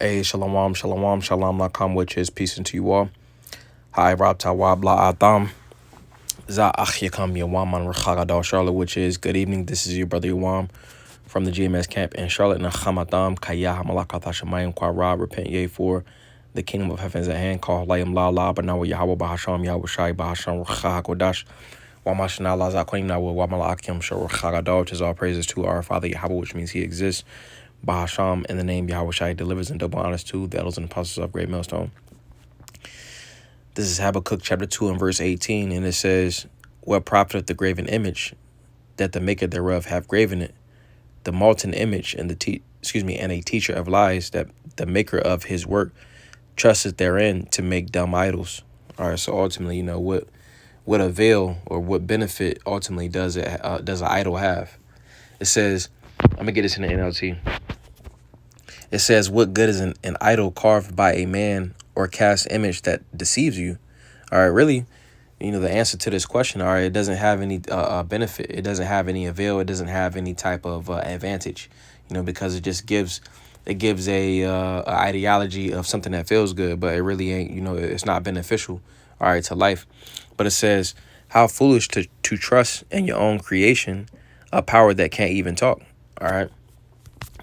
Hey, shalom, shalom, shalom, lakam, which is peace unto you all. Hi, Rob Tawa, Bla Adam, Za Achyakam Yawaman Rachagadal, Charlotte, which is good evening. This is your brother Yawam from the GMS camp in Charlotte. Nachamatam, Kaya, Malakata Shemayim, Kwa repent ye for the kingdom of heaven is at hand. Call Layam La La, but now Yahweh Bahasham, Yahweh Shai Bahasham, Rachakodash, Wamashana Laza Queen, now Wamala Akim, Sharachagadal, which is all praises to our Father Yahweh, which means he exists. Bahasham, in the name Yahweh Shai delivers and double honors to the elders and apostles of Great Millstone. This is Habakkuk chapter 2 and verse 18, and it says, "What profiteth the graven image, that the maker thereof have graven it, the molten image and and a teacher of lies, that the maker of his work trusteth therein to make dumb idols." All right, so ultimately, what avail or what benefit ultimately does an idol have? It says, I'm gonna get this in the NLT. It says, "What good is an idol carved by a man or cast image that deceives you?" All right, really, the answer to this question, all right, it doesn't have any benefit. It doesn't have any avail. It doesn't have any type of advantage, because it gives a ideology of something that feels good, but it really ain't, it's not beneficial, all right, to life. But it says, "How foolish to trust in your own creation, a power that can't even talk." All right.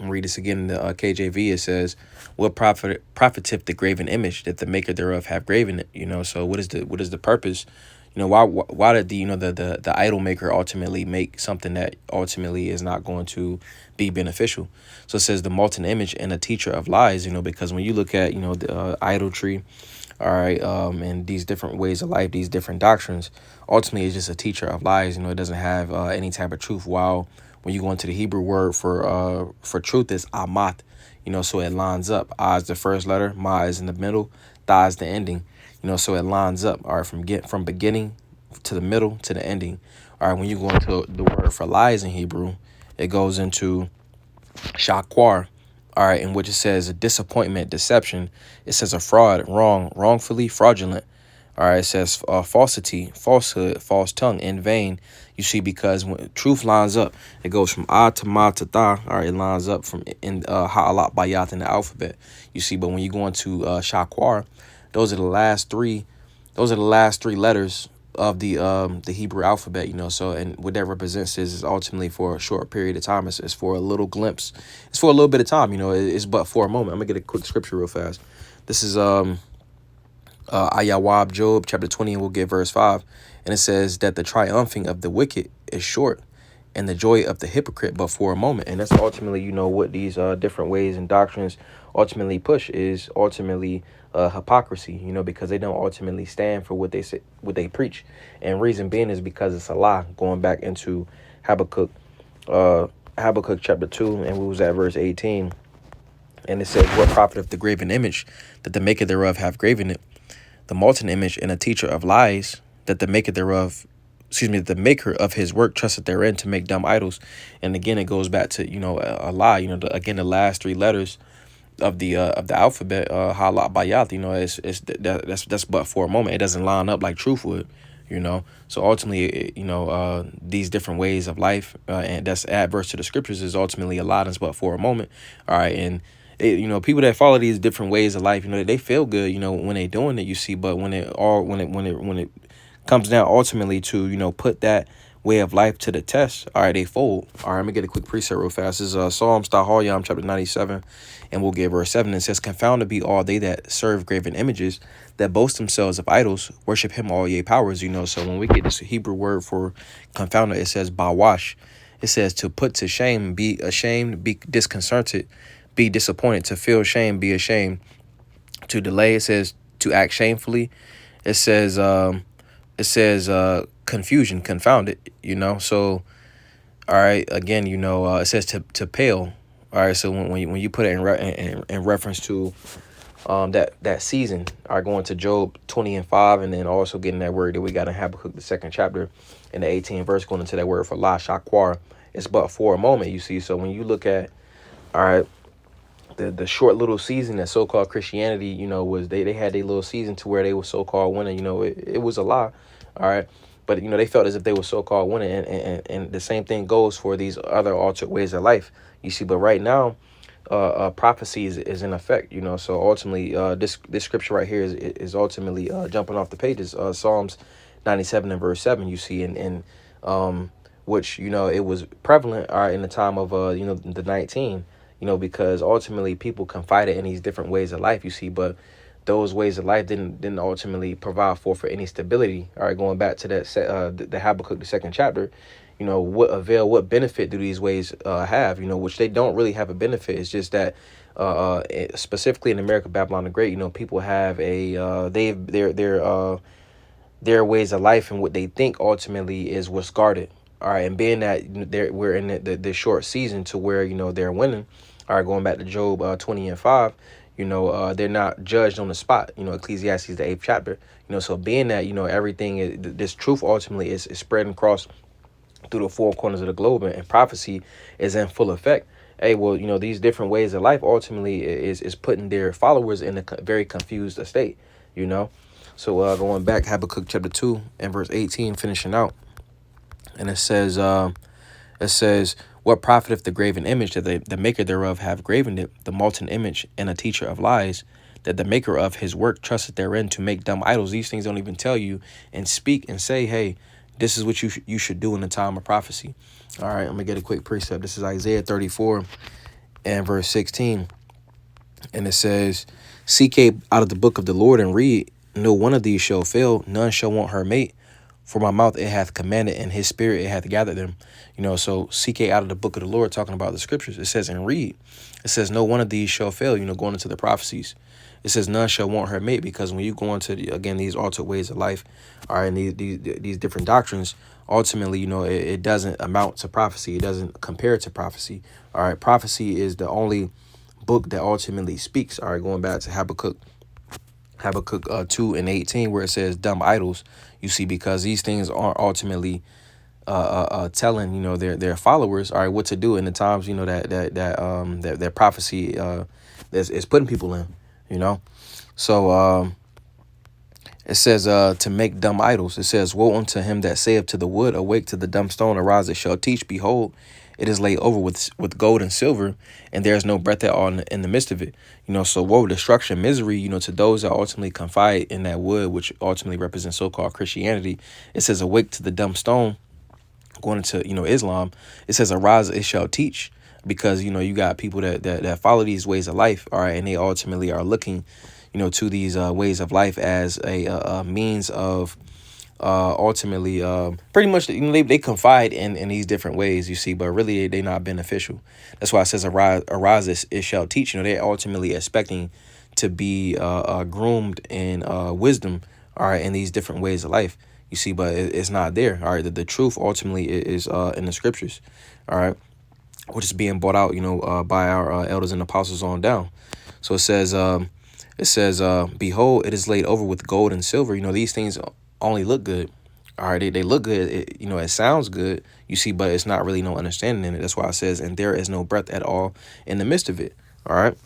I'll read this again in the KJV. It says, "What profiteth the graven image, that the maker thereof have graven it?" So what is the purpose? Why did the idol maker ultimately make something that ultimately is not going to be beneficial? So it says the molten image and a teacher of lies. Because when you look at the idolatry, all right, and these different ways of life, these different doctrines, ultimately it's just a teacher of lies. It doesn't have any type of truth. While when you go into the Hebrew word for truth is amat, so it lines up. A is the first letter, ma is in the middle, tha is the ending, so it lines up. All right, from beginning to the middle to the ending. All right, when you go into the word for lies in Hebrew, it goes into shakwar. All right, in which it says a disappointment, deception. It says a fraud, wrongfully, fraudulent. All right, it says falsity, falsehood, false tongue, in vain. You see, because when truth lines up, it goes from a to ma to tha. All right, it lines up from in ha'alat bayat in the alphabet. You see, but when you go into shakwar, those are the last three letters of the Hebrew alphabet. So, and what that represents is ultimately for a short period of time. It's for a little glimpse. It's for a little bit of time. It's but for a moment. I'm gonna get a quick scripture real fast. This is Ayawab, Job chapter 20, and we'll get verse 5. And it says that the triumphing of the wicked is short, and the joy of the hypocrite but for a moment. And that's ultimately, what these different ways and doctrines ultimately push is ultimately hypocrisy, because they don't ultimately stand for what they say, what they preach. And reason being is because it's a lie. Going back into Habakkuk chapter 2, and we was at verse 18. And it says, "What profiteth the graven image, that the maker thereof have graven it, the molten image and a teacher of lies, that the maker of his work trusted therein to make dumb idols." And again, it goes back to a lie. Again, the last three letters of the alphabet, halat bayat. That's but for a moment. It doesn't line up like truth would. So ultimately, these different ways of life, and that's adverse to the scriptures, is ultimately a lie that's but for a moment. All right, and people that follow these different ways of life, they feel good, when they doing it, you see, but when it comes down ultimately to, put that way of life to the test, all right, they fold. All right, I'm gonna get a quick precept real fast. This is Psalms Taharyam chapter 97, and we'll get verse 7. It says, "Confounded be all they that serve graven images, that boast themselves of idols, worship him all ye powers." So when we get this Hebrew word for confounded, it says bawash. It says to put to shame, be ashamed, be disconcerted, be disappointed, to feel shame, be ashamed, to delay. It says to act shamefully. It says confusion, confounded. So all right, again, it says to pale. All right, so when you put it in reference to that season, all right, going to Job 20 and 5, and then also getting that word that we got in Habakkuk the 2nd chapter in the 18th verse, going into that word for la shakwar, it's but for a moment, you see. So when you look at, all right, the short little season that so-called Christianity, was they had their little season to where they were so-called winning, it was a lie, all right, but they felt as if they were so-called winning, and the same thing goes for these other altered ways of life, you see. But right now, prophecy is in effect, you know. So ultimately, this scripture right here is ultimately jumping off the pages. Psalms 97 and verse 7, you see, and which, you know, it was prevalent in the time of you know, the 19, you know, because ultimately people confided in these different ways of life, you see, but those ways of life didn't ultimately provide for any stability. All right, going back to that the Habakkuk, the second chapter, you know, what avail, what benefit do these ways have, you know, which they don't really have a benefit. It's just that specifically in America, Babylon the Great, you know, people have a their ways of life and what they think ultimately is what's guarded. All right, and being that we're in the short season to where, you know, they're winning. All right, going back to Job 20 and 5, you know, they're not judged on the spot. You know, Ecclesiastes the 8th chapter. You know, so being that, you know, everything this truth ultimately is spreading across through the four corners of the globe, and prophecy is in full effect. Hey, well, you know, these different ways of life ultimately is putting their followers in a very confused state, you know. So going back, Habakkuk chapter 2 and verse 18, finishing out, and it says, what profiteth the graven image that the maker thereof have graven it, the molten image and a teacher of lies, that the maker of his work trusteth therein to make dumb idols. These things don't even tell you and speak and say, hey, this is what you should do in the time of prophecy. All right, I'm going to get a quick precept. This is Isaiah 34 and verse 16. And it says, seek out of the book of the Lord and read. No one of these shall fail. None shall want her mate. For my mouth it hath commanded, and his spirit it hath gathered them. You know, so seek out of the book of the Lord, talking about the scriptures. It says, and read. It says, no one of these shall fail, you know, going into the prophecies. It says, none shall want her mate, because when you go into, again, these altered ways of life, all right, and these different doctrines, ultimately, you know, it doesn't amount to prophecy. It doesn't compare to prophecy. All right, prophecy is the only book that ultimately speaks. All right, going back to Habakkuk 2 and 18, where it says dumb idols, you see, because these things are ultimately telling, you know, their followers, all right, what to do in the times, you know, that prophecy is putting people in, you know. So it says to make dumb idols. It says, woe unto him that saith to the wood, awake, to the dumb stone, arise, it shall teach. Behold, it is laid over with gold and silver, and there is no breath at all in the midst of it. You know, so woe, destruction, misery, you know, to those that ultimately confide in that wood, which ultimately represents so-called Christianity. It says, awake to the dumb stone, going into, you know, Islam. It says, arise, it shall teach. Because, you know, you got people that follow these ways of life, all right, and they ultimately are looking, you know, to these ways of life as a means of ultimately pretty much, you know, they confide in these different ways, you see, but really they're not beneficial. That's why it says, arise, it shall teach. You know, they're ultimately expecting to be groomed in wisdom, all right, in these different ways of life, you see, but it's not there. All right, the truth ultimately is in the scriptures, all right, which is being brought out, you know, by our elders and apostles on down. So it says, behold, it is laid over with gold and silver. You know, these things only look good. All right, they look good. You know, it sounds good, you see, but it's not really no understanding in it. That's why it says, and there is no breath at all in the midst of it. All right.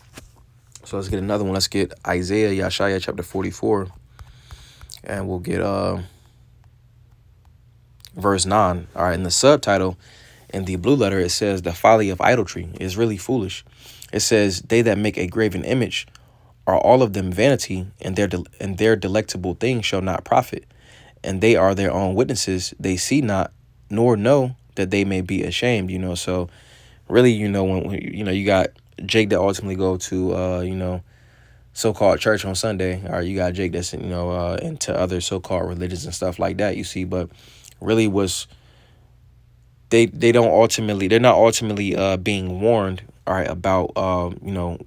So let's get another one. Let's get Isaiah Yeshaya chapter 44. And we'll get verse 9. All right. In the subtitle, in the blue letter, it says, the folly of idolatry is really foolish. It says, they that make a graven image are all of them vanity, and their delectable things shall not profit. And they are their own witnesses. They see not, nor know that they may be ashamed. You know, so really, you know, when you know, you got Jake that ultimately go to, you know, so-called church on Sunday, or you got Jake that's, you know, into other so-called religions and stuff like that, you see, but really was, they're not ultimately being warned, all right, about you know,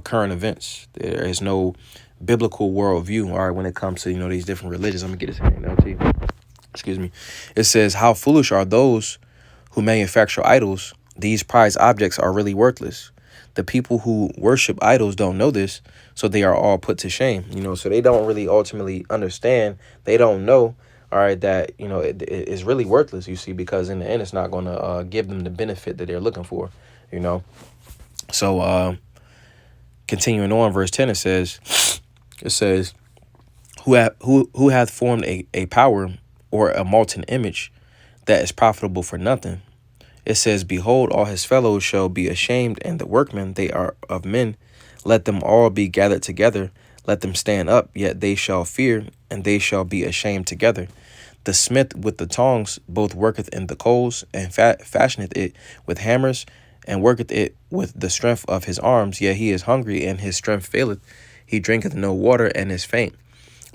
current events. There is no biblical worldview, all right, when it comes to, you know, these different religions. I'm gonna get this hand LT. Excuse me. It says, how foolish are those who manufacture idols. These prized objects are really worthless. The people who worship idols don't know this, so they are all put to shame. You know, so they don't really ultimately understand. They don't know, all right, that, you know, it is really worthless, you see, because in the end, it's not going to give them the benefit that they're looking for, you know. So continuing on, verse 10, it says, who hath formed a power or a molten image that is profitable for nothing? It says, behold, all his fellows shall be ashamed, and the workmen, they are of men. Let them all be gathered together. Let them stand up, yet they shall fear, and they shall be ashamed together. The smith with the tongs both worketh in the coals, and fashioneth it with hammers, and worketh it with the strength of his arms. Yet he is hungry, and his strength faileth. He drinketh no water, and is faint.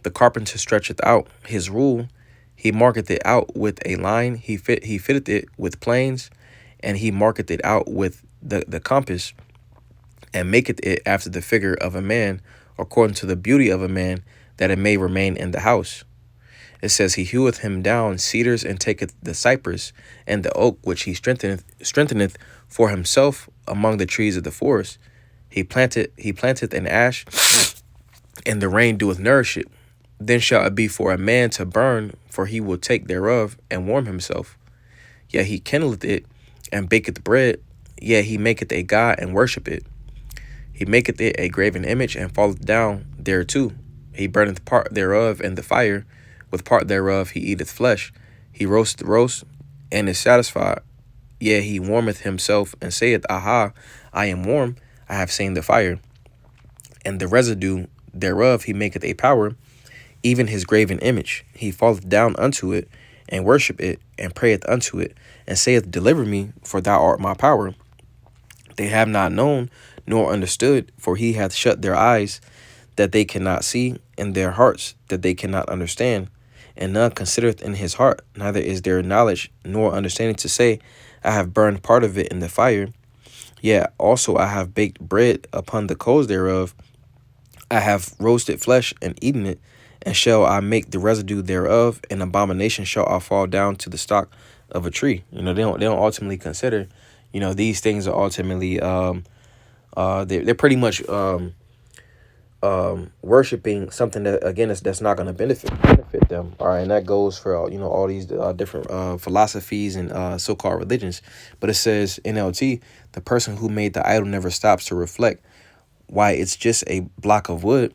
The carpenter stretcheth out his rule. He marketh it out with a line. He fitteth it with planes, and he marketh it out with the compass, and maketh it after the figure of a man, according to the beauty of a man, that it may remain in the house. It says, he heweth him down cedars, and taketh the cypress and the oak, which he strengtheneth for himself among the trees of the forest. He planteth an ash, and the rain doeth nourish it. Then shall it be for a man to burn, for he will take thereof and warm himself. Yet he kindleth it, and baketh bread. Yet he maketh a god, and worship it. He maketh it a graven image, and falleth down thereto. He burneth part thereof in the fire. With part thereof he eateth flesh. He roasteth, and is satisfied. Yea, he warmeth himself, and saith, Aha, I am warm, I have seen the fire. And the residue thereof he maketh a power, even his graven image. He falleth down unto it, and worship it, and prayeth unto it, and saith, Deliver me, for thou art my power. They have not known, nor understood, for he hath shut their eyes, that they cannot see, and their hearts, that they cannot understand. And none considereth in his heart, neither is there knowledge nor understanding to say, I have burned part of it in the fire. Yet also I have baked bread upon the coals thereof. I have roasted flesh and eaten it, and shall I make the residue thereof an abomination? Shall I fall down to the stock of a tree? They don't ultimately consider, these things are ultimately they're pretty much worshiping something that, again, that's not going to benefit them. All right, and that goes for all these different philosophies and so-called religions. But it says NLT, the person who made the idol never stops to reflect why it's just a block of wood.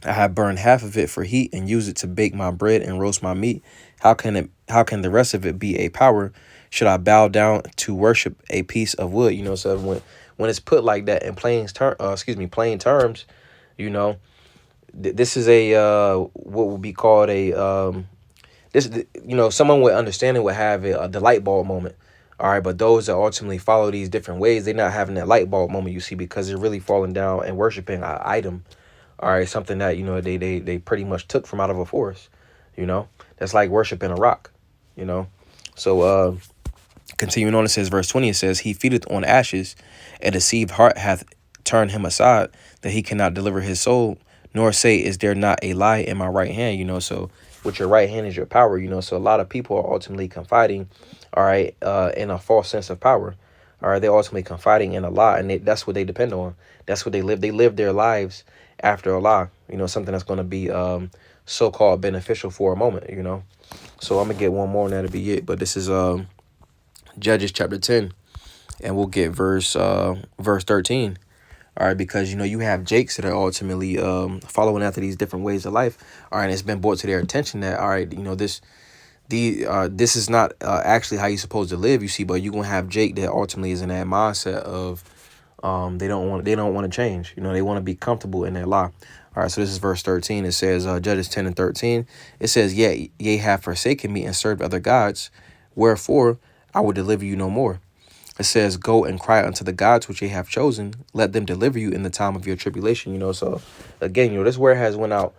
I have burned half of it for heat and use it to bake my bread and roast my meat. How can the rest of it be a power? Should I bow down to worship a piece of wood? So when it's put like that in plain terms, this is a what would be called a someone with understanding would have the light bulb moment. All right, but those that ultimately follow these different ways, they're not having that light bulb moment, you see, because they're really falling down and worshiping an item. All right, something that they pretty much took from out of a forest. That's like worshiping a rock. So continuing on, it says, verse 20, it says, he feedeth on ashes, a deceived heart hath turned him aside, that he cannot deliver his soul, nor say, is there not a lie in my right hand? So with your right hand is your power. So a lot of people are ultimately confiding, all right, in a false sense of power. All right, they're ultimately confiding in a lie, and that's what they depend on. That's what they live. They live their lives after a lie, something that's going to be so-called beneficial for a moment, So I'm going to get one more and that'll be it. But this is Judges chapter 10, and we'll get verse 13. All right, because, you have Jakes that are ultimately following after these different ways of life. All right, and it's been brought to their attention that, all right, this is not actually how you're supposed to live, you see, but you're going to have Jake that ultimately is in that mindset of they don't want to change. They want to be comfortable in their lie. All right, so this is verse 13. It says, Judges 10 and 13. It says, ye have forsaken me and served other gods. Wherefore I will deliver you no more. It says, go and cry unto the gods which ye have chosen. Let them deliver you in the time of your tribulation. So again, this word has went out.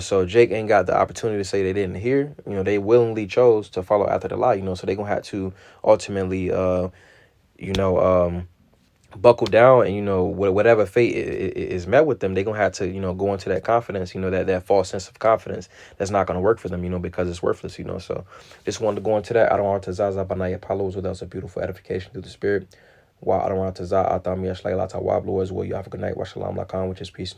So Jake ain't got the opportunity to say they didn't hear. They willingly chose to follow after the lie. So they're going to have to ultimately, buckle down, and whatever fate is met with them, they're gonna have to go into that confidence, that false sense of confidence that's not gonna work for them, because it's worthless. So just wanted to go into that. I don't want to zaza banaya palos without a beautiful edification through the spirit. Wa I don't want to za atam yash like lata wablo as well. You have a good night. Washalam lakan, which is peace.